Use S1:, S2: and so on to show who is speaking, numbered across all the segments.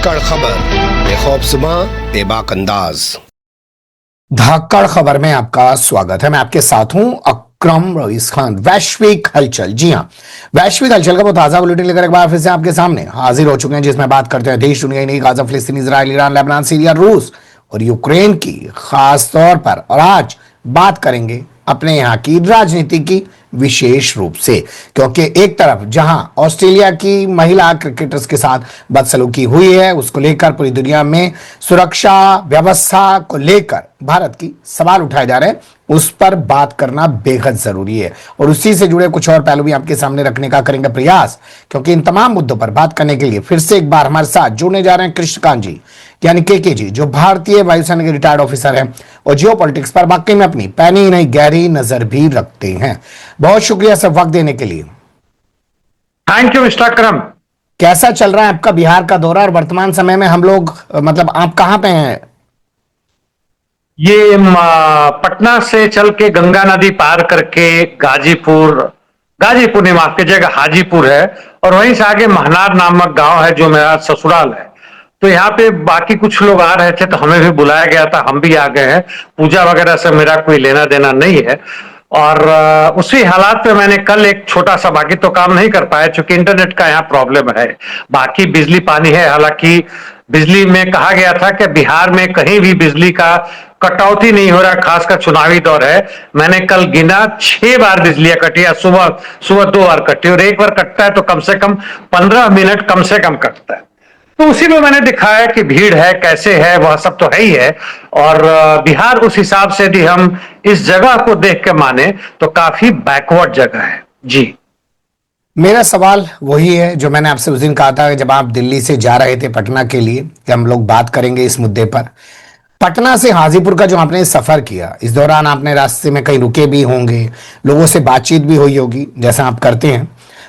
S1: धाकड़ खबर बेखौफसमा बेबाक अंदाज।
S2: धाकड़ खबर में आपका स्वागत है। मैं आपके साथ हूं अकरम रईस खान। वैश्विक हलचल, जी हां, वैश्विक हलचल का वो ताजा बुलेटिन लेकर एक बार फिर से आपके सामने हाजिर हो चुके हैं, जिसमें बात करते हैं देश दुनिया ही नहीं, गाजा, फिलिस्तीन, इजराइल, ईरान, लेबनान, सीरिया, रूस और यूक्रेन की खास तौर पर। और आज बात करेंगे अपने यहाँ की राजनीति की, विशेष रूप से क्योंकि एक तरफ जहां ऑस्ट्रेलिया की महिला क्रिकेटर्स के साथ बदसलूकी हुई है, उसको लेकर पूरी दुनिया में सुरक्षा व्यवस्था को लेकर भारत की सवाल उठाए जा रहे हैं, उस पर बात करना बेहद जरूरी है। और उसी से जुड़े कुछ और पहलू भी आपके सामने रखने का करेंगे प्रयास, क्योंकि इन तमाम मुद्दों पर बात करने के लिए फिर से एक बार हमारे साथ जुड़ने जा रहे हैं कृष्णकांत जी, यानी के जी, जो भारतीय वायुसेना के रिटायर्ड ऑफिसर हैं और जियो पॉलिटिक्स पर वाकई में अपनी पैनी नहीं गहरी नजर भी रखते हैं। बहुत शुक्रिया सर वक्त देने के लिए।
S3: थैंक यू मिस्टर अकरम।
S2: कैसा चल रहा है आपका बिहार का दौरा, और वर्तमान समय में हम लोग मतलब आप कहां पे हैं?
S3: ये पटना से चल के गंगा नदी पार करके गाजीपुर नहीं, माफ कीजिएगा, हाजीपुर है, और वहीं से आगे महनार नामक गांव है जो मेरा ससुराल है। तो यहाँ पे बाकी कुछ लोग आ रहे थे तो हमें भी बुलाया गया था, हम भी आ गए हैं। पूजा वगैरह से मेरा कोई लेना देना नहीं है। और उसी हालात पे मैंने कल एक छोटा सा, बाकी तो काम नहीं कर पाया क्योंकि इंटरनेट का यहाँ प्रॉब्लम है, बाकी बिजली पानी है। हालांकि बिजली में कहा गया था कि बिहार में कहीं भी बिजली का कटौती नहीं हो रहा, खासकर चुनावी दौर है। मैंने कल गिना 6 बार बिजलियां कटी है, सुबह 2 बार कटी, और एक बार कटता है तो कम से कम 15 मिनट कम से कम कटता है। तो उसी में मैंने दिखाया कि भीड़ है, कैसे है, वह सब तो है ही है। और बिहार उस हिसाब से यदि हम इस जगह को देख के माने तो काफी बैकवर्ड जगह है। जी,
S2: मेरा सवाल वही है जो मैंने आपसे उस दिन कहा था जब आप दिल्ली से जा रहे थे पटना के लिए, कि हम लोग बात करेंगे इस मुद्दे पर। पटना से हाजीपुर का जो आपने सफर किया, इस दौरान आपने रास्ते में कहीं रुके भी होंगे, लोगों से बातचीत भी हुई होगी, जैसा आप करते हैं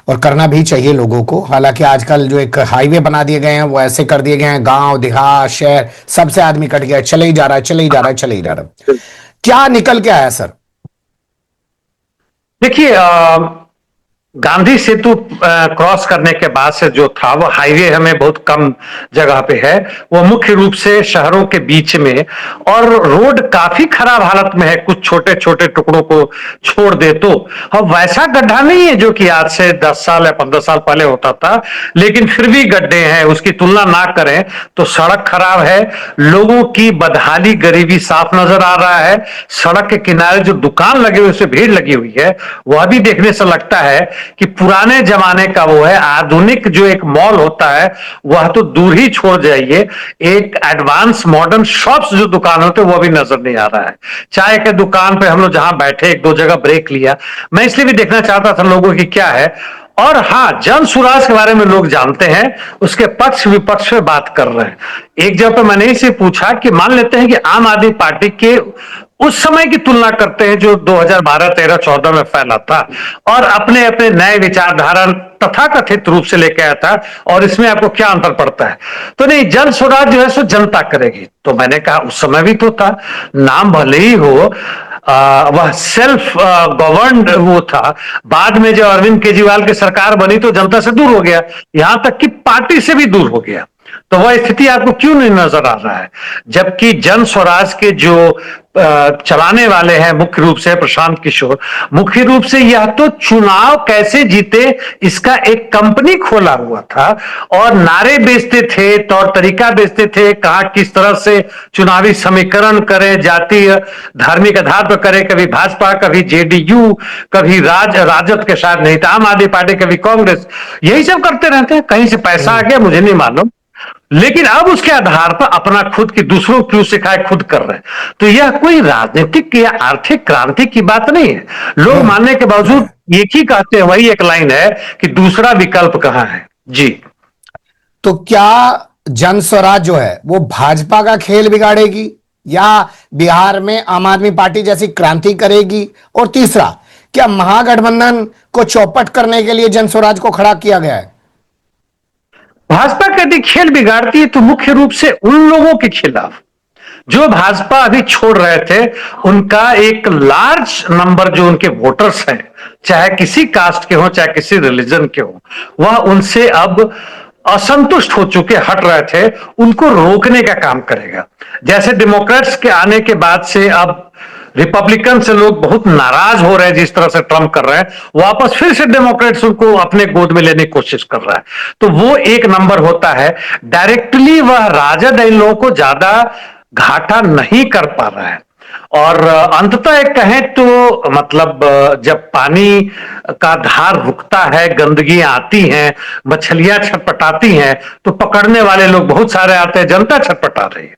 S2: और करना भी चाहिए लोगों को। हालांकि आजकल जो एक हाईवे बना दिए गए हैं वो ऐसे कर दिए गए हैं, गांव देहात शहर सबसे आदमी कट गया, चले ही जा रहा है, चले ही जा रहा है, चले ही जा रहा है। क्या निकल के आया सर?
S3: देखिए, गांधी सेतु क्रॉस करने के बाद से जो था वो हाईवे हमें बहुत कम जगह पे है, वो मुख्य रूप से शहरों के बीच में, और रोड काफी खराब हालत में है, कुछ छोटे छोटे टुकड़ों को छोड़ दे तो। अब वैसा गड्ढा नहीं है जो कि आज से 10 साल या 15 साल पहले होता था, लेकिन फिर भी गड्ढे हैं, उसकी तुलना ना करें तो। सड़क खराब है, लोगों की बदहाली गरीबी साफ नजर आ रहा है। सड़क के किनारे जो दुकान लगे हुए, उससे भीड़ लगी हुई है, वह भी देखने से लगता है कि पुराने जमाने का वो है। आधुनिक जो एक मॉल होता है वह तो दूर ही छोड़ जाइए, एक एडवांस मॉडर्न शॉप्स जो दुकान होते हैं वो भी नजर नहीं आ रहा है। चाय के दुकान पे हम लोग जहां बैठे, 1-2 जगह ब्रेक लिया, मैं इसलिए भी देखना चाहता था लोगों की क्या है। और हाँ, जन सुराज के बारे में लोग जानते हैं, उसके पक्ष विपक्ष में बात कर रहे हैं। एक जगह पे मैंने इसे पूछा कि मान लेते हैं कि आम आदमी पार्टी के उस समय की तुलना करते हैं जो 2012, 13, 14 में फैला था, और अपने अपने नए विचारधारा तथाकथित रूप से लेके आया था, और इसमें आपको क्या अंतर पड़ता है? तो नहीं, जन स्वराज जो है सो जनता करेगी। तो मैंने कहा उस समय भी तो था, नाम भले ही हो, वह सेल्फ गवर्नड वो था। बाद में जब अरविंद केजरीवाल की सरकार बनी तो जनता से दूर हो गया, यहां तक कि पार्टी से भी दूर हो गया। तो वह स्थिति आपको क्यों नहीं नजर आ रहा है? जबकि जन स्वराज के जो चलाने वाले हैं मुख्य रूप से प्रशांत किशोर, मुख्य रूप से यह तो चुनाव कैसे जीते इसका एक कंपनी खोला हुआ था, और नारे बेचते थे, तौर तरीका बेचते थे, कहा किस तरह से चुनावी समीकरण करें, जातीय धार्मिक आधार पर करें, कभी भाजपा, कभी जेडीयू, कभी राजद के साथ नहीं था, आम आदमी पार्टी, कभी कांग्रेस, यही सब करते रहते हैं। कहीं से पैसा आ गया मुझे नहीं मालूम, लेकिन अब उसके आधार पर अपना खुद की दूसरों क्यों सिखाए खुद कर रहे हैं। तो यह कोई राजनीतिक या आर्थिक क्रांति की बात नहीं है। लोग मानने के बावजूद एक ही कहते हैं, वही एक लाइन है कि दूसरा विकल्प कहां है। जी,
S2: तो क्या जन स्वराज जो है वो भाजपा का खेल बिगाड़ेगी, या बिहार में आम आदमी पार्टी जैसी क्रांति करेगी? और तीसरा, क्या महागठबंधन को चौपट करने के लिए जन स्वराज को खड़ा किया गया है?
S3: भाजपा यदि खेल बिगाड़ती है तो मुख्य रूप से उन लोगों के खिलाफ जो भाजपा अभी छोड़ रहे थे, उनका एक लार्ज नंबर जो उनके वोटर्स हैं, चाहे किसी कास्ट के हो चाहे किसी रिलीजन के हो, वह उनसे अब असंतुष्ट हो चुके हट रहे थे उनको रोकने का काम करेगा। जैसे डेमोक्रेट्स के आने के बाद से अब रिपब्लिकन से लोग बहुत नाराज हो रहे हैं, जिस तरह से ट्रम्प कर रहे हैं, वापस फिर से डेमोक्रेट्स उनको अपने गोद में लेने की कोशिश कर रहा है। तो वो एक नंबर होता है। डायरेक्टली वह राजद इन लोगों को ज्यादा घाटा नहीं कर पा रहा है। और अंततः एक कहें तो मतलब जब पानी का धार रुकता है, गंदगी आती है, मछलियां छटपटाती हैं, तो पकड़ने वाले लोग बहुत सारे आते हैं, जनता छटपटा रही है,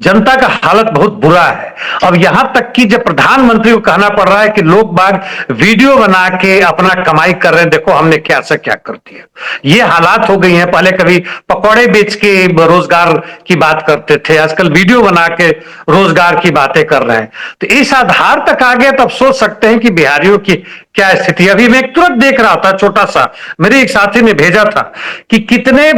S3: जनता का हालत बहुत बुरा है। अब यहां तक कि जब प्रधानमंत्री को कहना पड़ रहा है कि लोग बाग वीडियो बना के अपना कमाई कर रहे हैं, देखो हमने क्या से क्या कर दिया, ये हालात हो गई हैं। पहले कभी पकौड़े बेच के रोजगार की बात करते थे, आजकल वीडियो बना के रोजगार की बातें कर रहे हैं। तो इस आधार तक आ गया तो अब सोच सकते हैं कि बिहारियों की क्या स्थिति। अभी मैं एक तुरंत देख रहा था, छोटा सा मेरे एक साथी ने भेजा था कि कितने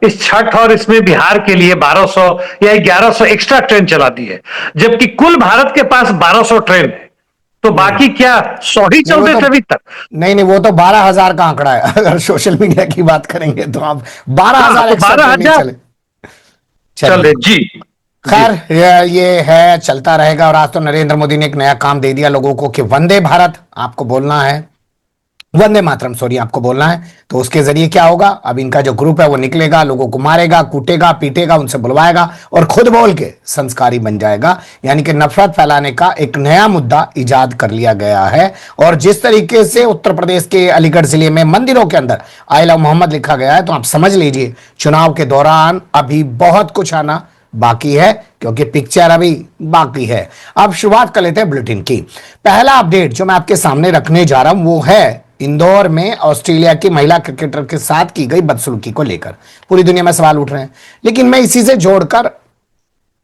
S3: इस छठ और इसमें बिहार के लिए 1200 या 1100 एक्स्ट्रा ट्रेन चला दी है, जबकि कुल भारत के पास 1200 ट्रेन है। तो बाकी क्या 100 ही चल रहे थे अभी तक?
S2: नहीं, वो तो 12,000 का आंकड़ा है। अगर सोशल मीडिया की बात करेंगे तो आप 12,000
S3: 12,000 चले जी।
S2: खैर ये है, चलता रहेगा। और आज तो नरेंद्र मोदी ने एक नया काम दे दिया लोगों को कि वंदे भारत आपको बोलना है, वंदे मातरम सॉरी आपको बोलना है। तो उसके जरिए क्या होगा, अब इनका जो ग्रुप है वो निकलेगा, लोगों को मारेगा, कूटेगा, पीटेगा, उनसे बुलवाएगा और खुद बोल के संस्कारी बन जाएगा। यानी कि नफरत फैलाने का एक नया मुद्दा इजाद कर लिया गया है। और जिस तरीके से उत्तर प्रदेश के अलीगढ़ जिले में मंदिरों के अंदर आई लव मोहम्मद लिखा गया है, तो आप समझ लीजिए चुनाव के दौरान अभी बहुत कुछ आना बाकी है, क्योंकि पिक्चर अभी बाकी है। अब शुरुआत कर लेते हैं बुलेटिन की। पहला अपडेट जो मैं आपके सामने रखने जा रहा हूं वो है इंदौर में ऑस्ट्रेलिया की महिला क्रिकेटर के साथ की गई बदसलूकी को लेकर पूरी दुनिया में सवाल उठ रहे हैं। लेकिन मैं इसी से जोड़कर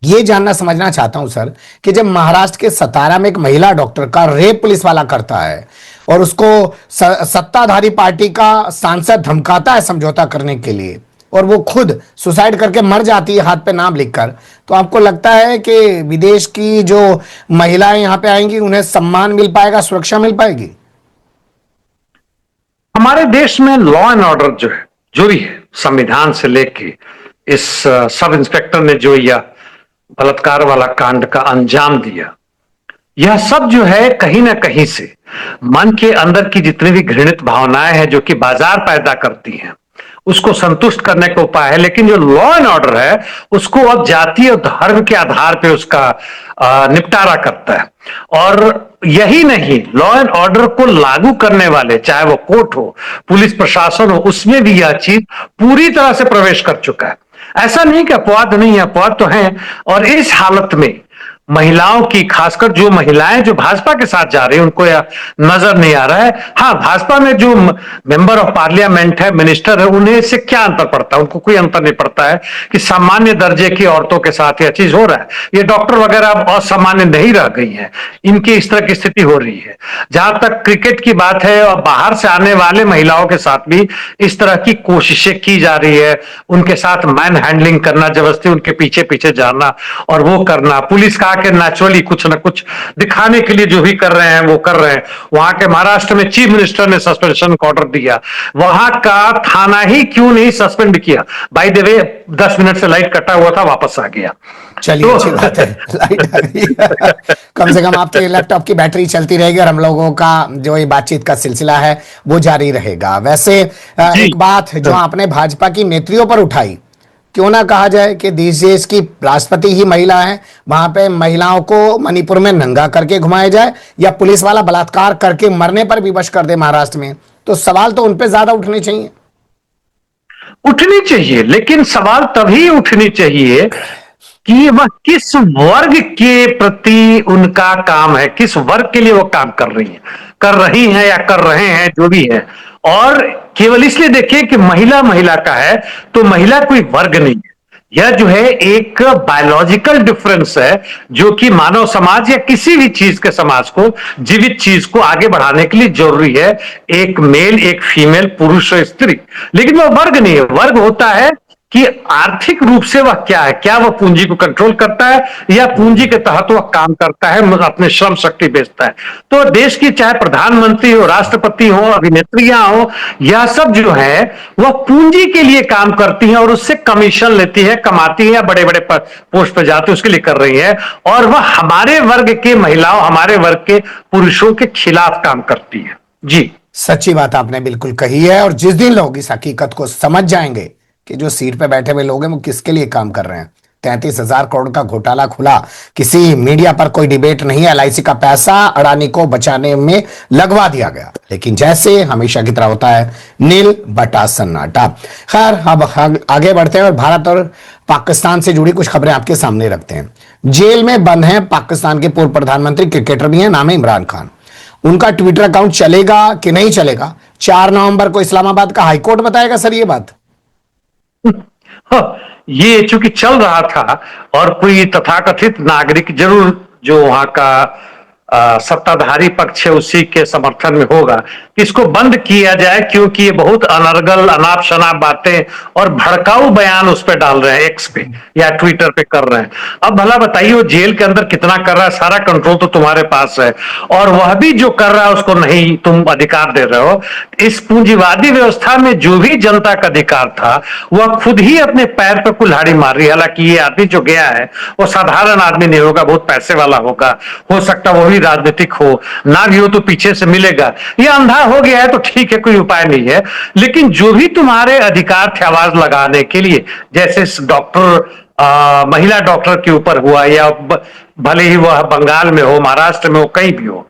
S2: यह जानना समझना चाहता हूं सर कि जब महाराष्ट्र के सतारा में एक महिला डॉक्टर का रेप पुलिस वाला करता है और उसको सत्ताधारी पार्टी का सांसद धमकाता है समझौता करने के लिए, और वो खुद सुसाइड करके मर जाती है हाथ पे नाम लिखकर, तो आपको लगता है कि विदेश की जो महिलाएं यहां पे आएंगी उन्हें सम्मान मिल पाएगा, सुरक्षा मिल पाएगी?
S3: हमारे देश में लॉ एंड ऑर्डर जो है, जो भी है, संविधान से लेके इस सब इंस्पेक्टर ने जो यह बलात्कार वाला कांड का अंजाम दिया, यह सब जो है कहीं ना कहीं से मन के अंदर की जितनी भी घृणित भावनाएं हैं जो कि बाजार पैदा करती हैं, उसको संतुष्ट करने का उपाय है। लेकिन जो लॉ एंड ऑर्डर है उसको अब जाति और धर्म के आधार पे उसका निपटारा करता है। और यही नहीं, लॉ एंड ऑर्डर को लागू करने वाले, चाहे वो कोर्ट हो, पुलिस प्रशासन हो, उसमें भी यह चीज पूरी तरह से प्रवेश कर चुका है। ऐसा नहीं कि अपवाद नहीं है, अपवाद तो है। और इस हालत में महिलाओं की, खासकर जो महिलाएं जो भाजपा के साथ जा रही हैं, उनको यह नजर नहीं आ रहा है। हाँ, भाजपा में जो मेंबर ऑफ पार्लियामेंट है, मिनिस्टर है, उन्हें इससे क्या अंतर पड़ता है? उनको कोई अंतर नहीं पड़ता है कि सामान्य दर्जे की औरतों के साथ यह चीज हो रहा है। ये डॉक्टर वगैरह अब असामान्य नहीं रह गई हैं, इनकी इस तरह की स्थिति हो रही है। जहां तक क्रिकेट की बात है, और बाहर से आने वाले महिलाओं के साथ भी इस तरह की कोशिशें की जा रही है, उनके साथ मैन हैंडलिंग करना, जबरदस्ती उनके पीछे पीछे जाना और वो करना। पुलिस का के नेचुरली कुछ ना कुछ दिखाने के लिए जो भी कर रहे हैं वो कर रहे हैं। वहां के महाराष्ट्र में चीफ मिनिस्टर ने सस्पेंशन का ऑर्डर दिया, वहां का थाना ही क्यों नहीं सस्पेंड किया? बाय द वे 10 मिनट से लाइट कटा हुआ था, वापस आ गया।
S2: चलिए अच्छी बात है, लाइट आ गई। कम से कम आपके लैपटॉप की बैटरी चलती रहेगी और हम लोगों का जो ये बातचीत का सिलसिला है वो जारी रहेगा। वैसे एक बात जो आपने भाजपा की नेत्रियों पर उठाई, क्यों ना कहा जाए कि देश की राष्ट्रपति ही महिला है, वहां पे महिलाओं को मणिपुर में नंगा करके घुमाया जाए या पुलिस वाला बलात्कार करके मरने पर विवश कर दे महाराष्ट्र में, तो सवाल तो उनपे ज्यादा उठने चाहिए।
S3: उठनी चाहिए, लेकिन सवाल तभी उठनी चाहिए कि वह किस वर्ग के प्रति उनका काम है, किस वर्ग के लिए वो काम कर रही हैं या कर रहे हैं, जो भी है। और केवल इसलिए देखिए कि महिला महिला का है, तो महिला कोई वर्ग नहीं है। यह जो है एक बायोलॉजिकल डिफरेंस है, जो कि मानव समाज या किसी भी चीज के समाज को, जीवित चीज को आगे बढ़ाने के लिए जरूरी है। एक मेल, एक फीमेल, पुरुष और स्त्री, लेकिन वह वर्ग नहीं है। वर्ग होता है कि आर्थिक रूप से वह क्या है, क्या वह पूंजी को कंट्रोल करता है या पूंजी के तहत वह काम करता है, अपने श्रम शक्ति बेचता है। तो देश की चाहे प्रधानमंत्री हो, राष्ट्रपति हो, अभिनेत्रियां हो, यह सब जो है वह पूंजी के लिए काम करती हैं और उससे कमीशन लेती है, कमाती है, या बड़े बड़े पोस्ट पर जाते उसके लिए कर रही है, और वह हमारे वर्ग के महिलाओं, हमारे वर्ग के पुरुषों के खिलाफ काम करती है। जी,
S2: सच्ची बात आपने बिल्कुल कही है। और जिस दिन लोग इस हकीकत को समझ जाएंगे कि जो सीट पे बैठे हुए लोग हैं वो किसके लिए काम कर रहे हैं, 33,000 करोड़ का घोटाला खुला, किसी मीडिया पर कोई डिबेट नहीं, एलआईसी का पैसा अडानी को बचाने में लगवा दिया गया, लेकिन जैसे हमेशा की तरह होता है, नील बटा सन्नाटा। खैर, अब आगे बढ़ते हैं और भारत और पाकिस्तान से जुड़ी कुछ खबरें आपके सामने रखते हैं। जेल में बंद हैं पाकिस्तान के पूर्व प्रधानमंत्री, क्रिकेटर भी हैं, नाम है इमरान खान। उनका ट्विटर अकाउंट चलेगा कि नहीं चलेगा, 4 नवंबर को इस्लामाबाद का हाईकोर्ट बताएगा। सर, ये बात
S3: ये चूंकि चल रहा था और कोई तथाकथित नागरिक जरूर जो वहां का सत्ताधारी पक्ष है उसी के समर्थन में होगा कि इसको बंद किया जाए, क्योंकि ये बहुत अनर्गल, अनाप शनाप बातें और भड़काऊ बयान उस पर डाल रहे हैं, एक्स पे या ट्विटर पे कर रहे हैं। अब भला बताइए वो जेल के अंदर कितना कर रहा है, सारा कंट्रोल तो तुम्हारे पास है, और वह भी जो कर रहा है उसको नहीं तुम अधिकार दे रहे हो। इस पूंजीवादी व्यवस्था में जो भी जनता का अधिकार था वह खुद ही अपने पैर पर कुल्हाड़ी मार रही है। हालांकि ये आदमी जो गया है वो साधारण आदमी नहीं होगा, बहुत पैसे वाला होगा, हो सकता वो भी राजनीतिक हो, ना भी हो तो पीछे से मिलेगा। ये अंधा हो गया है तो ठीक है, कोई उपाय नहीं है, लेकिन जो भी तुम्हारे अधिकार थे आवाज लगाने के लिए, जैसे डॉक्टर महिला डॉक्टर के ऊपर हुआ, या भले ही वह बंगाल में हो, महाराष्ट्र में हो, कहीं भी हो,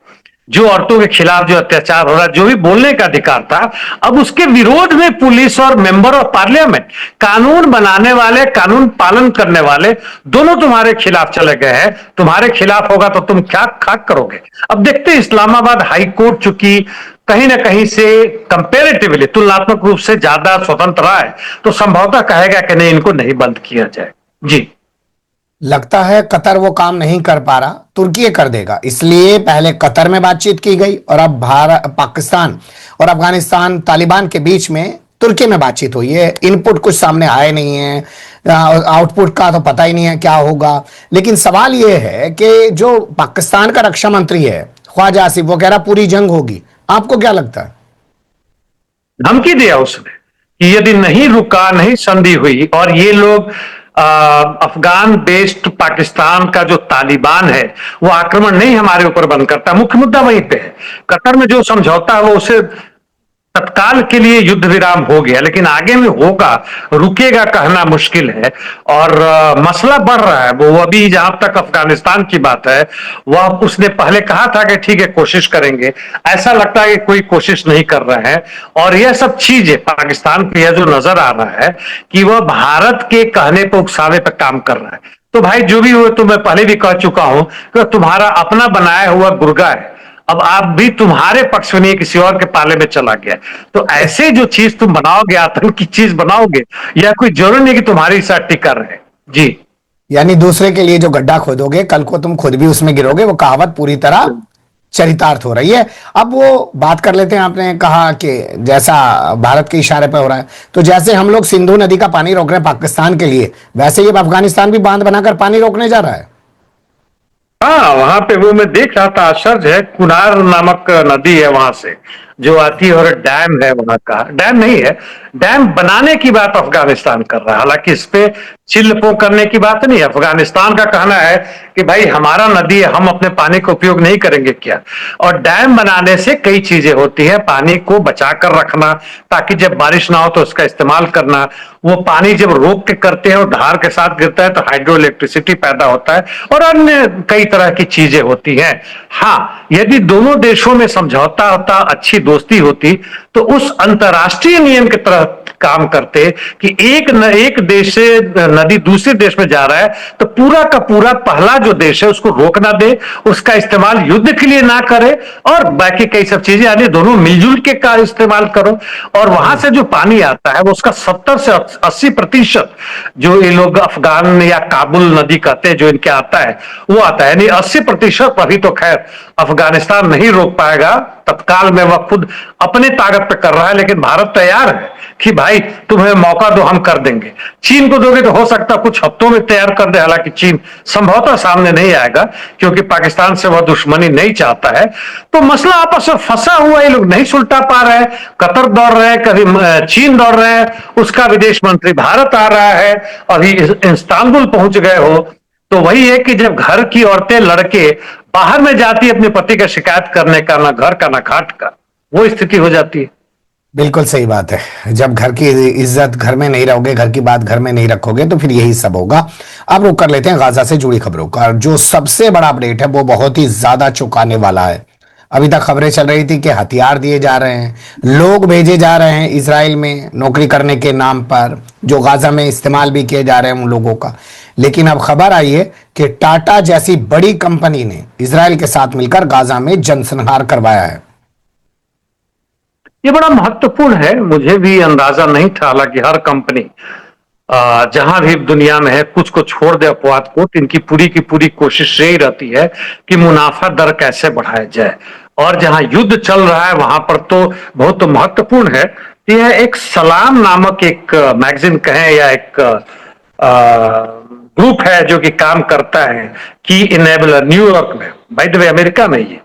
S3: जो औरतों के खिलाफ जो अत्याचार हो रहा है, जो भी बोलने का अधिकार था, अब उसके विरोध में पुलिस और मेंबर ऑफ पार्लियामेंट, कानून बनाने वाले, कानून पालन करने वाले, दोनों तुम्हारे खिलाफ चले गए हैं। तुम्हारे खिलाफ होगा तो तुम क्या खाक करोगे। अब देखते हैं, इस्लामाबाद हाई कोर्ट चूंकि कहीं ना कहीं से कंपेरेटिवली, तुलनात्मक रूप से ज्यादा स्वतंत्र रहा है, तो संभवतः कहेगा कि नहीं, इनको नहीं बंद किया जाए। जी,
S2: लगता है कतर वो काम नहीं कर पा रहा, तुर्की कर देगा, इसलिए पहले कतर में बातचीत की गई और अब भारत, पाकिस्तान और अफगानिस्तान तालिबान के बीच में तुर्की में बातचीत हुई है। इनपुट कुछ सामने आए नहीं है, आउटपुट का तो पता ही नहीं है क्या होगा। लेकिन सवाल यह है कि जो पाकिस्तान का रक्षा मंत्री है ख्वाजा आसिफ, वो कह रहा पूरी जंग होगी। आपको क्या लगता है?
S3: धमकी दिया उसने कि यदि नहीं रुका, नहीं संधि हुई, और ये लोग अफगान बेस्ड पाकिस्तान का जो तालिबान है वो आक्रमण नहीं हमारे ऊपर बंद करता। मुख्य मुद्दा वहीं पे है। कतर में जो समझौता है वो उसे तत्काल के लिए युद्ध विराम हो गया, लेकिन आगे में होगा रुकेगा कहना मुश्किल है। और मसला बढ़ रहा है। वो अभी जहां तक अफगानिस्तान की बात है, वह उसने पहले कहा था कि ठीक है कोशिश करेंगे, ऐसा लगता है कि कोई कोशिश नहीं कर रहा है। और यह सब चीजें पाकिस्तान को यह जो नजर आ रहा है कि वह भारत के कहने पर, उकसावे पर काम कर रहा है। तो भाई जो भी हो, तो मैं पहले भी कह चुका हूं कि तुम्हारा अपना बनाया हुआ गुर्गा है, अब आप भी तुम्हारे पक्ष में नहीं, किसी और के पाले में चला गया। तो ऐसे जो चीज तुम बनाओगे, आतंक की चीज बनाओगे, या कोई जरूरी नहीं कि तुम्हारी साथ टिका रहे। जी,
S2: यानी दूसरे के लिए जो गड्ढा खोदोगे, कल को तुम खुद भी उसमें गिरोगे। वो कहावत पूरी तरह चरितार्थ हो रही है। अब वो बात कर लेते हैं, आपने कहा कि जैसा भारत के इशारे पर हो रहा है, तो जैसे हम लोग सिंधु नदी का पानी रोक रहे हैं पाकिस्तान के लिए, वैसे ही अफगानिस्तान भी बांध बनाकर पानी रोकने जा रहा है।
S3: हाँ, वहां पे वो मैं देख रहा था, आश्चर्य है, कुनार नामक नदी है वहां से जो आती है, और डैम है वहां का। डैम नहीं है, डैम बनाने की बात अफगानिस्तान कर रहा है। हालांकि इस पे चिल्लपो करने की बात नहीं है। अफगानिस्तान का कहना है कि भाई हमारा नदी है, हम अपने पानी का उपयोग नहीं करेंगे क्या। और डैम बनाने से कई चीजें होती है, पानी को बचा कर रखना ताकि जब बारिश ना हो तो उसका इस्तेमाल करना। वो पानी जब रोक के करते हैं और धार के साथ गिरता है तो हाइड्रो इलेक्ट्रिसिटी पैदा होता है, और अन्य कई तरह की चीजें होती हैं। हाँ, यदि दोनों देशों में समझौता होता, अच्छी दोस्ती होती, तो उस अंतरराष्ट्रीय नियम के तरह काम करते कि एक देश से नदी दूसरे देश में जा रहा है तो पूरा का पूरा पहला जो देश है उसको रोकना दे, उसका इस्तेमाल युद्ध के लिए ना करे, और बाकी कई सब चीजें, यानी दोनों मिलजुल के का इस्तेमाल करो। और वहां से जो पानी आता है वो उसका 70 से 80% जो ये लोग अफगान या काबुल नदी कहते हैं, जो इनके आता है वो आता है। यानी 80% अभी तो खैर अफगानिस्तान नहीं रोक पाएगा, तत्काल में वह खुद अपने ताकत पे कर रहा है, लेकिन भारत तैयार है कि भाई भाई तुम्हें मौका दो, हम कर देंगे। चीन को दोगे तो हो सकता कुछ हफ्तों में तैयार कर दे, हालांकि चीन संभवतः सामने नहीं आएगा क्योंकि पाकिस्तान से वह दुश्मनी नहीं चाहता है। तो मसला आपस में फंसा हुआ, ये लोग नहीं सुलटा पा रहे हैं। कतर दौड़ रहे हैं, कभी चीन दौड़ रहे हैं, उसका विदेश मंत्री भारत आ रहा है, अभी इस्तांबुल पहुंच गए हो। तो वही है कि जब घर की औरतें लड़के बाहर में जाती है अपने पति का शिकायत करने का, ना घर का ना घाट का, वो स्थिति हो जाती है।
S2: बिल्कुल सही बात है। जब घर की इज्जत घर में नहीं रहोगे, घर की बात घर में नहीं रखोगे, तो फिर यही सब होगा। अब रुक कर लेते हैं गाजा से जुड़ी खबरों का। जो सबसे बड़ा अपडेट है वो बहुत ही ज्यादा चौंकाने वाला है। अभी तक खबरें चल रही थी कि हथियार दिए जा रहे हैं, लोग भेजे जा रहे हैं इजराइल में नौकरी करने के नाम पर, जो गाजा में इस्तेमाल भी किए जा रहे हैं उन लोगों का। लेकिन अब खबर आई है कि टाटा जैसी बड़ी कंपनी ने इजराइल के साथ मिलकर गाजा में जनसंहार करवाया है।
S3: ये बड़ा महत्वपूर्ण है, मुझे भी अंदाजा नहीं था। हालांकि हर कंपनी जहां भी दुनिया में है, कुछ को छोड़ दे अपवाद को, इनकी पूरी की पूरी कोशिश यही रहती है कि मुनाफा दर कैसे बढ़ाया जाए। और जहां युद्ध चल रहा है वहां पर तो बहुत महत्वपूर्ण है। यह एक सलाम नामक एक मैगजीन कहें या एक ग्रुप है जो कि काम करता है की इनेबलर, न्यूयॉर्क में, बाय द वे अमेरिका में ही।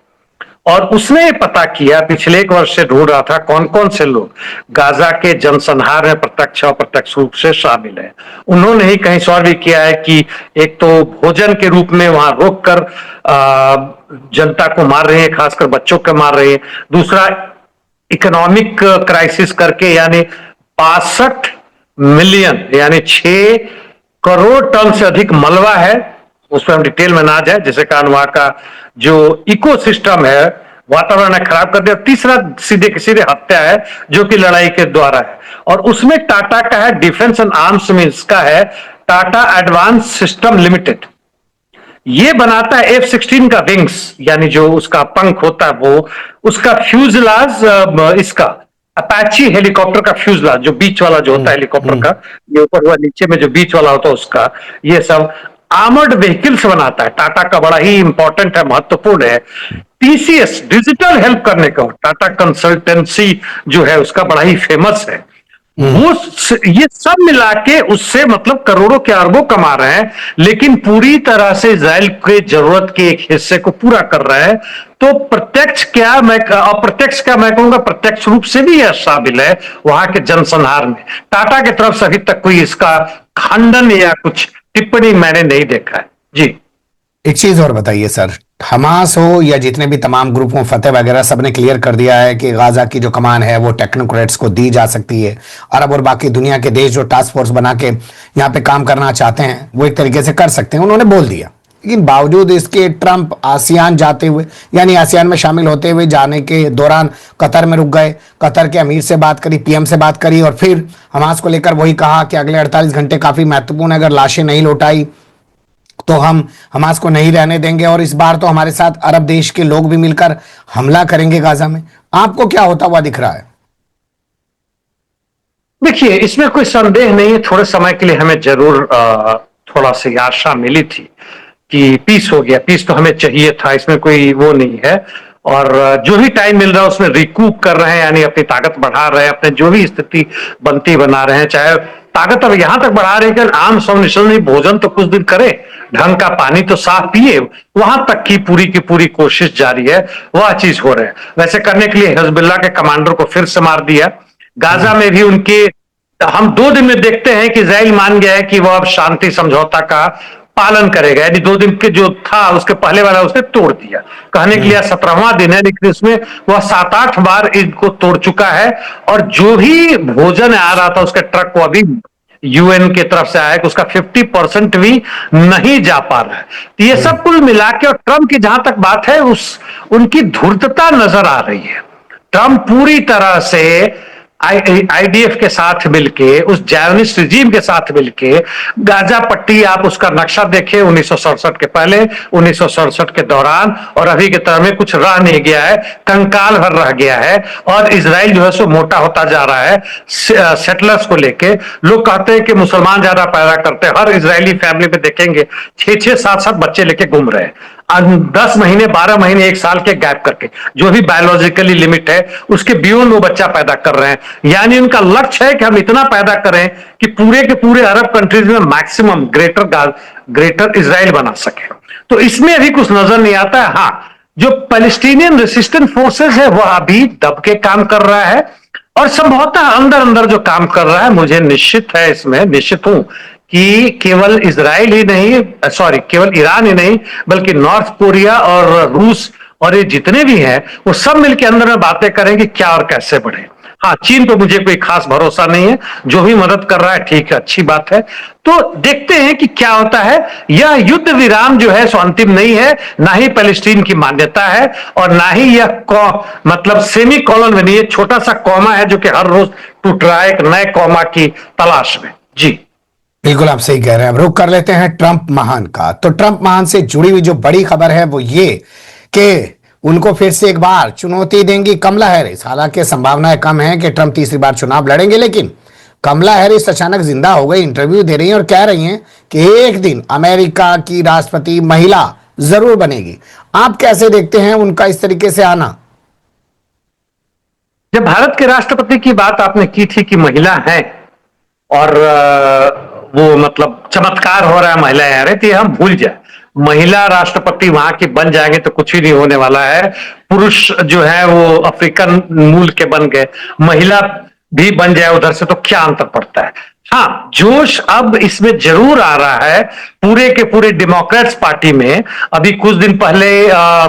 S3: और उसने पता किया, पिछले एक वर्ष से ढूंढ रहा था कौन कौन से लोग गाजा के जनसंहार में प्रत्यक्ष और अप्रत्यक्ष रूप से शामिल है। उन्होंने ही कहीं सवाल भी किया है कि एक तो भोजन के रूप में वहां रोककर जनता को मार रहे हैं, खासकर बच्चों को मार रहे हैं। दूसरा इकोनॉमिक क्राइसिस करके, यानी 62 मिलियन यानी 6 करोड़ टन से अधिक मलबा है, उस पर हम डिटेल में ना जाए, जिसके कारण वहां का जो इकोसिस्टम है, वातावरण है, खराब कर दिया। तीसरा सीधे की सीधे हत्या है जो कि लड़ाई के द्वारा है। और उसमें टाटा का है, डिफेंस एंड आर्म्स मिल्स का है, टाटा एडवांस सिस्टम लिमिटेड। ये बनाता है F-16 का विंग्स, यानी जो उसका पंख होता है वो, उसका फ्यूजलाज, इसका अपाची हेलीकॉप्टर का फ्यूजलाज, जो बीच वाला जो होता है हेलीकॉप्टर का, ये ऊपर हुआ नीचे में जो बीच वाला होता है उसका, ये सब आर्मर्ड व्हीकल्स बनाता है। टाटा का बड़ा ही इंपॉर्टेंट है, महत्वपूर्ण है। टीसीएस डिजिटल हेल्प करने का, टाटा कंसल्टेंसी जो है उसका बड़ा ही फेमस है। वो ये सब मिला के उससे मतलब करोड़ों के अरबों कमा रहे हैं, लेकिन पूरी तरह से इजराइल के जरूरत के एक हिस्से को पूरा कर रहे हैं। तो प्रत्यक्ष क्या, मैं अप्रत्यक्ष क्या मैं कहूंगा, प्रत्यक्ष रूप से भी यह शामिल है वहां के जनसंहार में। टाटा की तरफ से अभी तक कोई इसका खंडन या कुछ टिप्पणी मैंने नहीं देखा है। जी,
S2: एक चीज और बताइए सर, हमास हो या जितने भी तमाम ग्रुप हो, फतेह वगैरह, सबने क्लियर कर दिया है कि गाजा की जो कमान है वो टेक्नोक्रेट्स को दी जा सकती है। अरब और बाकी दुनिया के देश जो टास्क फोर्स बना के यहाँ पे काम करना चाहते हैं वो एक तरीके से कर सकते हैं, उन्होंने बोल दिया। लेकिन बावजूद इसके ट्रंप आसियान जाते हुए, यानी आसियान में शामिल होते हुए जाने के दौरान कतर में रुक गए, कतर के अमीर से बात करी, पीएम से बात करी, और फिर हमास को लेकर वही कहा कि अगले 48 घंटे काफी महत्वपूर्ण है, अगर लाशें नहीं लौटाई तो हम हमास को नहीं रहने देंगे, और इस बार तो हमारे साथ अरब देश के लोग भी मिलकर हमला करेंगे गाजा में। आपको क्या होता हुआ दिख रहा है?
S3: देखिए, इसमें कोई संदेह नहीं है, थोड़े समय के लिए हमें जरूर थोड़ा सी आशा मिली थी कि पीस हो गया। पीस तो हमें चाहिए था, इसमें कोई वो नहीं है। और जो भी टाइम मिल रहा है उसमें रिकूप कर रहे हैं, यानी अपनी ताकत बढ़ा रहे हैं, अपने जो भी स्थिति बनती बना रहे हैं। चाहे ताकत अब यहां तक बढ़ा रहे हैं कि आम सौनिशन नहीं, भोजन तो कुछ दिन करे, ढंग का पानी तो साफ पिए, वहां तक की पूरी कोशिश जारी है। वह चीज हो रहा है। वैसे करने के लिए हिजबुल्लाह के कमांडर को फिर से मार दिया। गाजा में भी उनके, हम 2 दिन में देखते हैं कि इजराइल मान गया है कि वह अब शांति समझौता का पालन करेगा। यानी 2 दिन के जो था उसके पहले वाला उसने तोड़ दिया। कहने के लिए 17वां दिन है, लेकिन इसमें वह 7-8 बार इनको तोड़ चुका है। और जो भी भोजन आ रहा था उसके ट्रक को अभी यूएन की तरफ से आया है कि उसका 50% भी नहीं जा पा रहा है। तो ये सब कुल मिला के, और ट्रंप की जहां तक बात है, उनकी धूर्तता नजर आ रही है। ट्रंप पूरी तरह से आईडीएफ के साथ मिलके, उस जायनिस्ट रिजीम के साथ मिलके, गाजा पट्टी आप उसका नक्शा देखें 1967 के पहले, 1967 के दौरान और अभी के तरह में कुछ रह नहीं गया है, कंकाल भर रह गया है। और इजराइल जो है सो मोटा होता जा रहा है सेटलर्स को लेके। लोग कहते हैं कि मुसलमान ज्यादा पैदा करते हैं, हर इजरायली फैमिली में देखेंगे 6-6, 7-7 बच्चे लेके घूम रहे हैं। 10 महीने 12 महीने 1 साल के गैप करके, जो भी बायोलॉजिकली लिमिट है उसके बियॉन्ड वो बच्चा पैदा कर रहे हैं। यानी उनका लक्ष्य है कि हम इतना पैदा करें कि पूरे के पूरे अरब कंट्रीज में मैक्सिमम ग्रेटर इजराइल बना सके। तो इसमें अभी कुछ नजर नहीं आता है। हाँ, जो पैलेस्टीनियन रेसिस्टेंट फोर्सेस है वह अभी दब के काम कर रहा है, और संभवतः अंदर अंदर जो काम कर रहा है, मुझे निश्चित हूं कि केवल इजराइल ही नहीं, सॉरी, केवल ईरान ही नहीं, बल्कि नॉर्थ कोरिया और रूस और ये जितने भी हैं वो सब मिलकर अंदर में बातें करेंगे क्या और कैसे बढ़े। हाँ, चीन पे मुझे कोई खास भरोसा नहीं है, जो भी मदद कर रहा है ठीक है, अच्छी बात है। तो देखते हैं कि क्या होता है। यह युद्ध विराम जो है सो अंतिम नहीं है, ना ही पैलेस्टीन की मान्यता है, और ना ही यह मतलब सेमी कॉलन में नहीं, ये छोटा सा कॉमा है जो कि हर रोज टूट रहा है एक नए कॉमा की तलाश में। जी
S2: बिल्कुल आप सही कह रहे हैं। अब रुक कर लेते हैं ट्रंप महान का। तो ट्रंप महान से जुड़ी हुई जो बड़ी खबर है वो ये कि उनको फिर से एक बार चुनौती देंगी कमला हैरिस। हालांकि संभावनाएं कम है कि ट्रंप तीसरी बार चुनाव लड़ेंगे, लेकिन कमला हैरिस अचानक जिंदा हो गई, इंटरव्यू दे रही हैं और कह रही हैं कि एक दिन अमेरिका की राष्ट्रपति महिला जरूर बनेगी। आप कैसे देखते हैं उनका इस तरीके से आना?
S3: जब भारत के राष्ट्रपति की बात आपने की थी कि महिला है और वो मतलब चमत्कार हो रहा है महिलाएं आ रही थी, हम भूल जाए। महिला राष्ट्रपति वहां की बन जाएंगे तो कुछ ही नहीं होने वाला है। पुरुष जो है वो अफ्रीकन मूल के बन गए, महिला भी बन जाए उधर से तो क्या अंतर पड़ता है। हाँ, जोश अब इसमें जरूर आ रहा है पूरे के पूरे डेमोक्रेट्स पार्टी में। अभी कुछ दिन पहले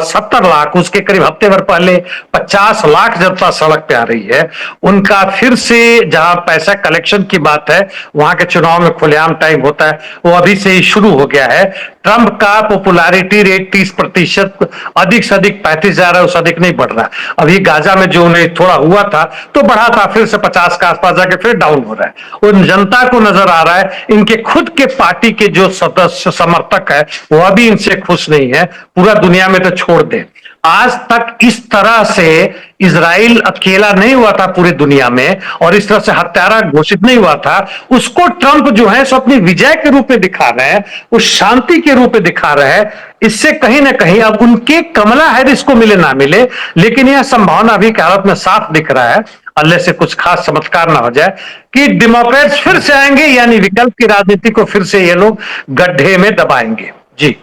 S3: 70 लाख, उसके करीब हफ्ते भर पहले 50 लाख जनता सड़क पे आ रही है। उनका फिर से जहां पैसा कलेक्शन की बात है, वहां के चुनाव में खुलेआम टाइम होता है, वो अभी से ही शुरू हो गया है। ट्रंप का पॉपुलैरिटी रेट 30%, अधिक से अधिक 35 जा रहा है, उससे अधिक नहीं बढ़ रहा। अभी गाजा में जो उन्हें थोड़ा हुआ था तो बढ़ा था, फिर से 50 के आसपास जाके फिर डाउन हो रहा है। उन जनता को नजर आ रहा है इनके खुद के पार्टी के जो सदस्य समर्थक है वो अभी इनसे खुश नहीं है। पूरा दुनिया में तो छोड़ दे, आज तक इस तरह से इजराइल अकेला नहीं हुआ था पूरी दुनिया में, और इस तरह से हत्यारा घोषित नहीं हुआ था। उसको ट्रंप जो है सो अपनी विजय के रूप में दिखा रहे हैं, उस शांति के रूप में दिखा रहे हैं। इससे कहीं ना कहीं अब उनके कमला हैरिस को मिले ना मिले, लेकिन यह संभावना अभी की हालत में साफ दिख रहा है, अल्लाह से कुछ खास चमत्कार ना हो जाए, कि डेमोक्रेट्स फिर से आएंगे, यानी विकल्प की राजनीति को फिर से ये लोग गड्ढे में दबाएंगे। जी,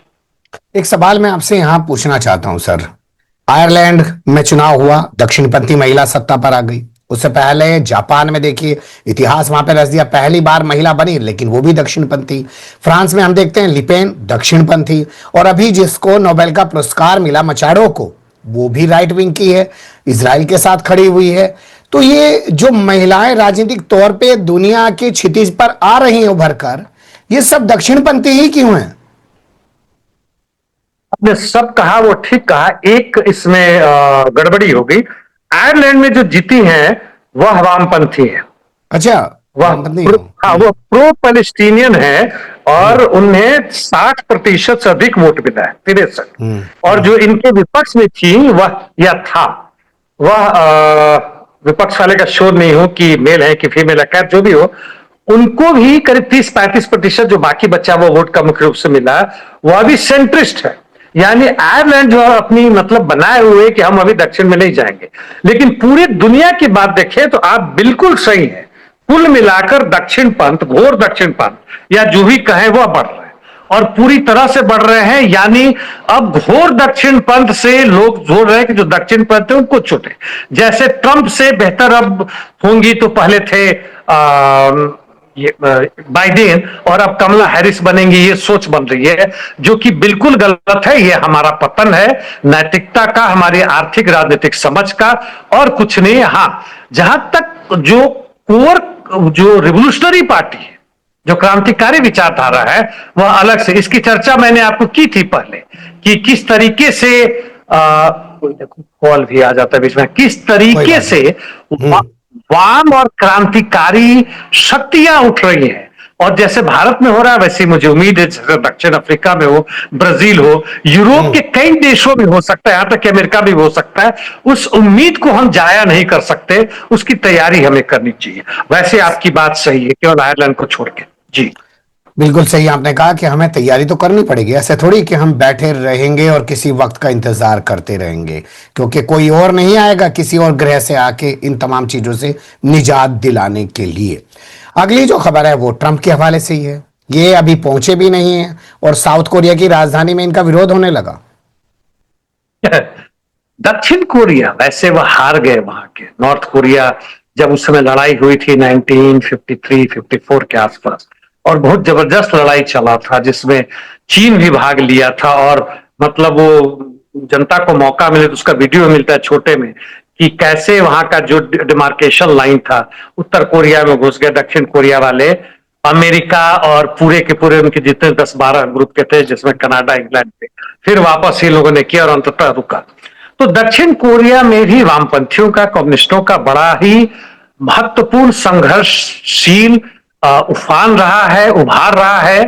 S2: एक सवाल मैं आपसे यहां पूछना चाहता हूं सर। आयरलैंड में चुनाव हुआ, दक्षिणपंथी महिला सत्ता पर आ गई। उससे पहले जापान में देखिए, इतिहास वहां पे रच दिया, पहली बार महिला बनी लेकिन वो भी दक्षिणपंथी। फ्रांस में हम देखते हैं लिपेन दक्षिणपंथी, और अभी जिसको नोबेल का पुरस्कार मिला मचाडो को, वो भी राइट विंग की है, इजराइल के साथ खड़ी हुई है। तो ये जो महिलाएं राजनीतिक तौर पे दुनिया की क्षितिज पर आ रही हैं उभर कर, ये सब दक्षिणपंथी ही क्यों हैं?
S3: आपने सब कहा वो ठीक कहा, एक इसमें गड़बड़ी हो गई। आयरलैंड में जो जीती हैं वह वामपंथी है।
S2: अच्छा,
S3: वह वो प्रो पैलेस्टीनियन है, और उन्हें 60% से अधिक वोट मिला है, 63। और जो इनके विपक्ष में थी वह या था वह विपक्ष वाले का शोर नहीं हो कि मेल है कि फीमेल है, खैर जो भी हो, उनको भी करीब 30-35% जो बाकी बच्चा वो वोट का मुख्य रूप से मिला, वह भी सेंट्रिस्ट है। यानी आयरलैंड जो अपनी मतलब बनाए हुए कि हम अभी दक्षिण में नहीं जाएंगे, लेकिन पूरी दुनिया की बात देखें तो आप बिल्कुल सही है। कुल मिलाकर दक्षिण पंथ, घोर दक्षिण पंथ या जो भी कहें वह बढ़ रहे हैं, और पूरी तरह से बढ़ रहे हैं। यानी अब घोर दक्षिण पंथ से लोग जोड़ रहे हैं कि जो दक्षिण पंथ है उनको छूटे। जैसे ट्रंप से बेहतर अब होंगी तो पहले थे ये बाइडेन, और अब कमला हैरिस बनेंगी, ये सोच बन रही है, जो कि बिल्कुल गलत है। ये हमारा पतन है नैतिकता का, हमारी आर्थिक राजनीतिक समझ का, और कुछ नहीं। हाँ, जहां तक जो कोर जो रिवोल्यूशनरी पार्टी है, जो क्रांतिकारी विचारधारा है, वह अलग से, इसकी चर्चा मैंने आपको की थी पहले कि किस तरीके से कॉल भी आ जाता है बीच में, किस तरीके से वाम और क्रांतिकारी शक्तियां उठ रही हैं। और जैसे भारत में हो रहा है वैसे मुझे उम्मीद है जैसे दक्षिण अफ्रीका में हो, ब्राजील हो, यूरोप के कई देशों में हो सकता है, यहां तक कि अमेरिका भी हो सकता है। उस उम्मीद को हम जाया नहीं कर सकते, उसकी तैयारी हमें करनी चाहिए। वैसे आपकी बात सही है, केवल आयरलैंड को छोड़ के। जी,
S2: बिल्कुल सही आपने कहा कि हमें तैयारी तो करनी पड़ेगी, ऐसे थोड़ी कि हम बैठे रहेंगे और किसी वक्त का इंतजार करते रहेंगे, क्योंकि कोई और नहीं आएगा किसी और ग्रह से आके इन तमाम चीजों से निजात दिलाने के लिए। अगली जो खबर है वो ट्रंप के हवाले से ही है। ये अभी पहुंचे भी नहीं है और साउथ कोरिया की राजधानी में इनका विरोध होने लगा।
S3: दक्षिण कोरिया वैसे वह हार गए वहां के नॉर्थ कोरिया जब उस समय लड़ाई हुई थी 1953-54 के आसपास, और बहुत जबरदस्त लड़ाई चला था जिसमें चीन भी भाग लिया था। और मतलब वो जनता को मौका मिले तो उसका वीडियो मिलता है छोटे में कि कैसे वहां का जो डिमार्केशन लाइन था उत्तर कोरिया में घुस गए दक्षिण कोरिया वाले, अमेरिका और पूरे के पूरे उनके जितने 10-12 ग्रुप के थे जिसमें कनाडा इंग्लैंड थे, फिर वापस ही लोगों ने किया और अंततः रुका। तो दक्षिण कोरिया में भी वामपंथियों का, कम्युनिस्टों का बड़ा ही महत्वपूर्ण संघर्षशील उफान रहा है, उभार रहा है।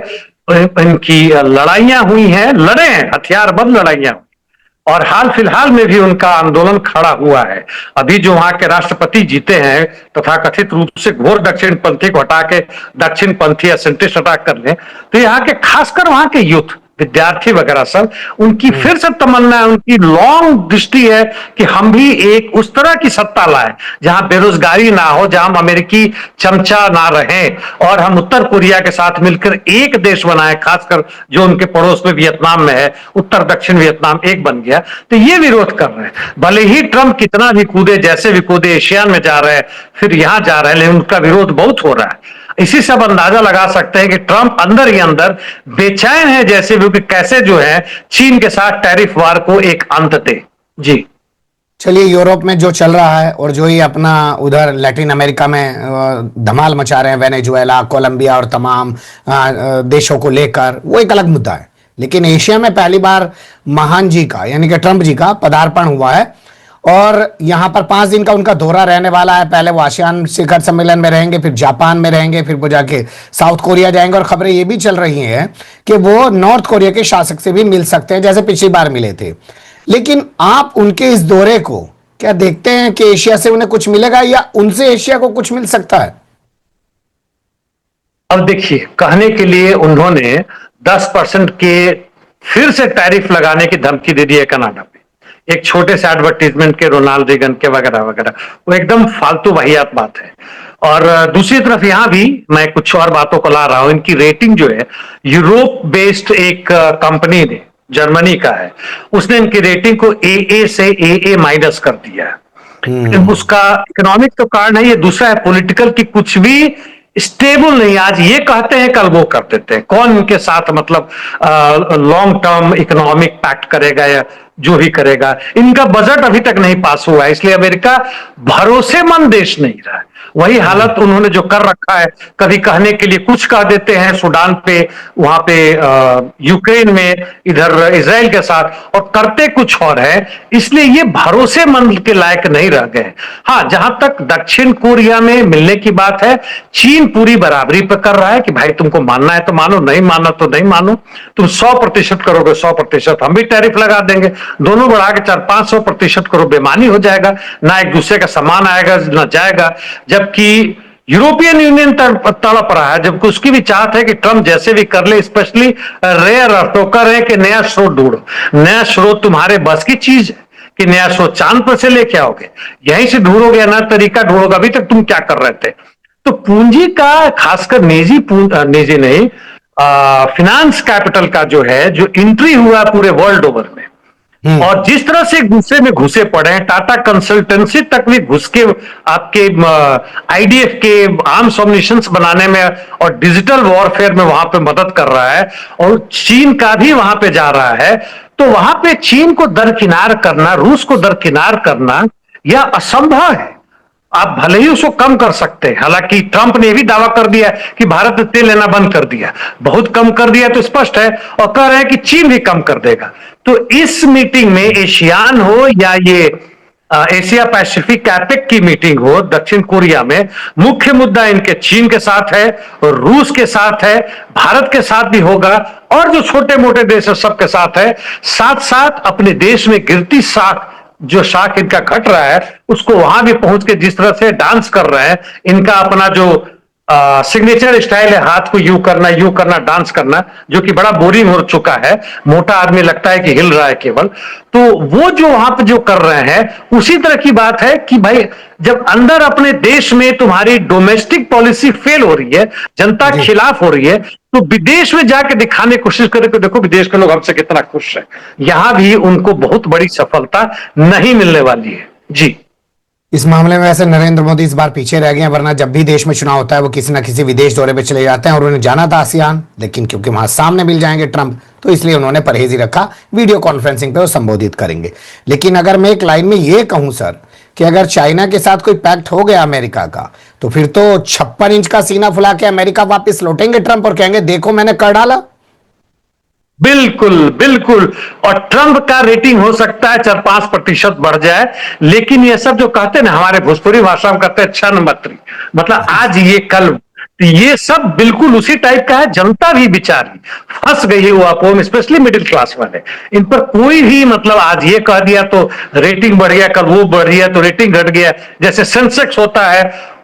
S3: इनकी लड़ाइयां हुई हैं, लड़े हैं, हथियारबंद लड़ाइयां, और हाल फिलहाल में भी उनका आंदोलन खड़ा हुआ है। अभी जो वहां के राष्ट्रपति जीते हैं तथा कथित रूप से घोर दक्षिण पंथी को हटा के दक्षिण पंथी या सेंट्रिस्ट अटैक कर ले, तो यहाँ के खासकर वहां के यूथ, विद्यार्थी वगैरह सब, उनकी फिर से तमन्ना है, उनकी लॉन्ग दृष्टि है कि हम भी एक उस तरह की सत्ता लाए जहां बेरोजगारी ना हो, जहां हम अमेरिकी चमचा ना रहे, और हम उत्तर कोरिया के साथ मिलकर एक देश बनाए, खासकर जो उनके पड़ोस में वियतनाम में है, उत्तर दक्षिण वियतनाम एक बन गया। तो ये विरोध कर रहे हैं। भले ही ट्रंप कितना भी कूदे, जैसे भी कूदे, एशियान में जा रहे हैं, फिर यहां जा रहे हैं, लेकिन उनका विरोध बहुत हो रहा है। इसी से अब अंदाजा लगा सकते हैं कि ट्रंप अंदर ही अंदर बेचैन है जैसे भी, कैसे जो है चीन के साथ टैरिफ वार को एक अंत दे। जी
S2: चलिए, यूरोप में जो चल रहा है और जो ही अपना उधर लैटिन अमेरिका में धमाल मचा रहे हैं, वेनेजुएला, कोलंबिया और तमाम देशों को लेकर, वो एक अलग मुद्दा है। लेकिन एशिया में पहली बार महान जी का यानी कि ट्रंप जी का पदार्पण हुआ है और यहां पर 5 दिन का उनका दौरा रहने वाला है। पहले वो आसियान शिखर सम्मेलन में रहेंगे, फिर जापान में रहेंगे, फिर वो जाके साउथ कोरिया जाएंगे, और खबरें ये भी चल रही हैं कि वो नॉर्थ कोरिया के शासक से भी मिल सकते हैं जैसे पिछली बार मिले थे। लेकिन आप उनके इस दौरे को क्या देखते हैं कि एशिया से उन्हें कुछ मिलेगा या उनसे एशिया को कुछ मिल सकता है?
S3: अब देखिए, कहने के लिए उन्होंने 10% के फिर से टैरिफ लगाने की धमकी दे दी है कनाडा पे, एक छोटे से एडवर्टीजमेंट के, रोनाल्ड रेगन के वगैरह वगैरह। वो एकदम फालतू वाहियात बात है। और दूसरी तरफ यहां भी मैं कुछ और बातों को ला रहा हूं। इनकी रेटिंग जो है, यूरोप बेस्ड एक कंपनी ने, जर्मनी का है, उसने इनकी रेटिंग को AA से AA- कर दिया है। उसका इकोनॉमिक तो कारण है, ये दूसरा है पॉलिटिकल की कुछ भी स्टेबल नहीं। आज ये कहते हैं कल वो कर देते हैं। कौन इनके साथ मतलब लॉन्ग टर्म इकोनॉमिक पैक्ट करेगा या जो भी करेगा। इनका बजट अभी तक नहीं पास हुआ है, इसलिए अमेरिका भरोसेमंद देश नहीं रहा है। वही हालत उन्होंने जो कर रखा है, कभी कहने के लिए कुछ कह देते हैं सूडान पे, वहां पे यूक्रेन में, इधर इजराइल के साथ, और करते कुछ और है। इसलिए ये भरोसेमंद के लायक नहीं रह गए। हाँ, जहां तक दक्षिण कोरिया में मिलने की बात है, चीन पूरी बराबरी पर कर रहा है कि भाई तुमको मानना है तो मानो, नहीं मानना तो नहीं मानो। तुम 100% करोगे 100%, हम भी टैरिफ लगा देंगे। दोनों बढ़ा के 400-500% करो, बेमानी हो जाएगा, ना एक दूसरे का सामान आएगा ना जाएगा। जबकि यूरोपियन यूनियन तड़प रहा है, जबकि उसकी भी चाहत है कि ट्रंप जैसे भी कर ले, स्पेशली रेयर अर्थों का रहे कि नया स्रोत ढूंढो। नया स्रोत तुम्हारे बस की चीज है कि नया स्रोत चांद पर से लेके आओगे, यहीं से ढूंढोगे, नया तरीका ढूंढोगे। अभी तक तुम क्या कर रहे थे? तो पूंजी का, खासकर निजी नहीं, फिनांस कैपिटल का जो है, जो एंट्री हुआ पूरे वर्ल्ड ओवर में, और जिस तरह से एक दूसरे में घुसे पड़े हैं, टाटा कंसल्टेंसी तक भी घुस के आपके IDF के आर्म्स ऑम्निशंस बनाने में और डिजिटल वॉरफेयर में वहां पे मदद कर रहा है, और चीन का भी वहां पे जा रहा है। तो वहां पे चीन को दरकिनार करना, रूस को दरकिनार करना, यह असंभव है। आप भले ही उसको कम कर सकते हैं। हालांकि ट्रंप ने भी दावा कर दिया कि भारत ने तेल लेना बंद कर दिया, बहुत कम कर दिया तो स्पष्ट है, और कह रहे हैं कि चीन भी कम कर देगा। तो इस मीटिंग में एशियान हो या ये एशिया पैसिफिक कैपेक की मीटिंग हो दक्षिण कोरिया में, मुख्य मुद्दा इनके चीन के साथ है, रूस के साथ है, भारत के साथ भी होगा, और जो छोटे मोटे देश है सबके साथ है। साथ साथ अपने देश में गिरती शाख, जो शाख इनका घट रहा है, उसको वहां भी पहुंच के जिस तरह से डांस कर रहे हैं, इनका अपना जो सिग्नेचर स्टाइल है, हाथ को यूं करना, डांस करना, जो कि बड़ा बोरिंग हो चुका है। मोटा आदमी लगता है कि हिल रहा है केवल। तो वो जो वहां पे जो कर रहे हैं, उसी तरह की बात है कि भाई जब अंदर अपने देश में तुम्हारी डोमेस्टिक पॉलिसी फेल हो रही है, जनता
S2: जी।
S3: खिलाफ हो रही है, तो विदेश में जाके दिखाने की कोशिश करें कि देखो विदेश के लोग हमसे कितना खुश हैं। यहां भी उनको बहुत बड़ी सफलता नहीं मिलने वाली है। जी।
S2: इस मामले में वैसे नरेंद्र मोदी इस बार पीछे रह गए हैं, वरना जब भी देश में चुनाव होता है वो किसी ना किसी विदेश दौरे पे चले जाते हैं, और उन्हें जाना था आसियान, लेकिन क्योंकि वहां सामने मिल जाएंगे ट्रंप, तो इसलिए उन्होंने परहेज ही रखा। वीडियो कॉन्फ्रेंसिंग पे वो संबोधित करेंगे। लेकिन अगर मैं एक लाइन में ये कहूं सर कि अगर चाइना के साथ कोई पैक्ट हो गया अमेरिका का, तो फिर तो 56 इंच का सीना फुला के अमेरिका वापस लौटेंगे ट्रंप और कहेंगे देखो मैंने कर डाला।
S3: बिल्कुल बिल्कुल। और ट्रंप का रेटिंग हो सकता है 4-5% बढ़ जाए, लेकिन ये सब जो कहते हैं ना, हमारे भोजपुरी भाषा में कहते हैं क्षण मात्री, मतलब आज ये कल, तो ये सब बिल्कुल उसी टाइप का है। जनता भी बेचारी फंस गई है वो अपों में, स्पेशली मिडिल क्लास वाले। इन पर कोई भी मतलब आज ये कह दिया तो रेटिंग बढ़ गया, कल वो बढ़ गया तो रेटिंग घट गया। जैसे सेंसेक्स होता है,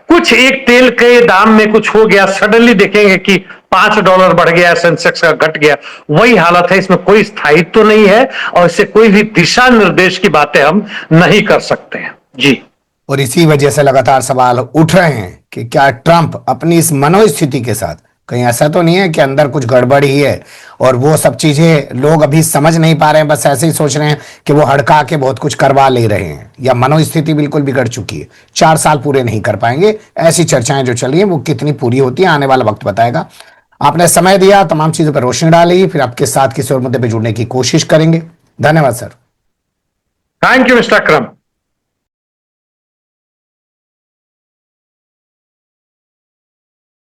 S3: कुछ एक तेल के दाम में कुछ हो गया, सडनली देखेंगे कि $5 बढ़ गया, सेंसेक्स का घट गया। वही हालत है, इसमें कोई स्थायित्व तो नहीं है, और इससे कोई भी दिशा निर्देश की बातें हम नहीं कर सकते हैं। जी।
S2: और इसी वजह से लगातार सवाल उठ रहे हैं कि क्या ट्रंप अपनी इस मनोस्थिति के साथ कहीं ऐसा तो नहीं है कि अंदर कुछ गड़बड़ ही है, और वो सब चीजें लोग अभी समझ नहीं पा रहे हैं, बस ऐसे ही सोच रहे हैं कि वो हड़का के बहुत कुछ करवा ले रहे हैं, या मनोस्थिति बिल्कुल बिगड़ चुकी है, 4 साल पूरे नहीं कर पाएंगे। ऐसी चर्चाएं जो चली हैं वो कितनी पूरी होती है आने वाला वक्त बताएगा। आपने समय दिया, तमाम चीजों पर रोशनी डाली, फिर आपके साथ किसी और मुद्दे पर जुड़ने की कोशिश करेंगे। धन्यवाद sir.
S3: Thank you mister Akram.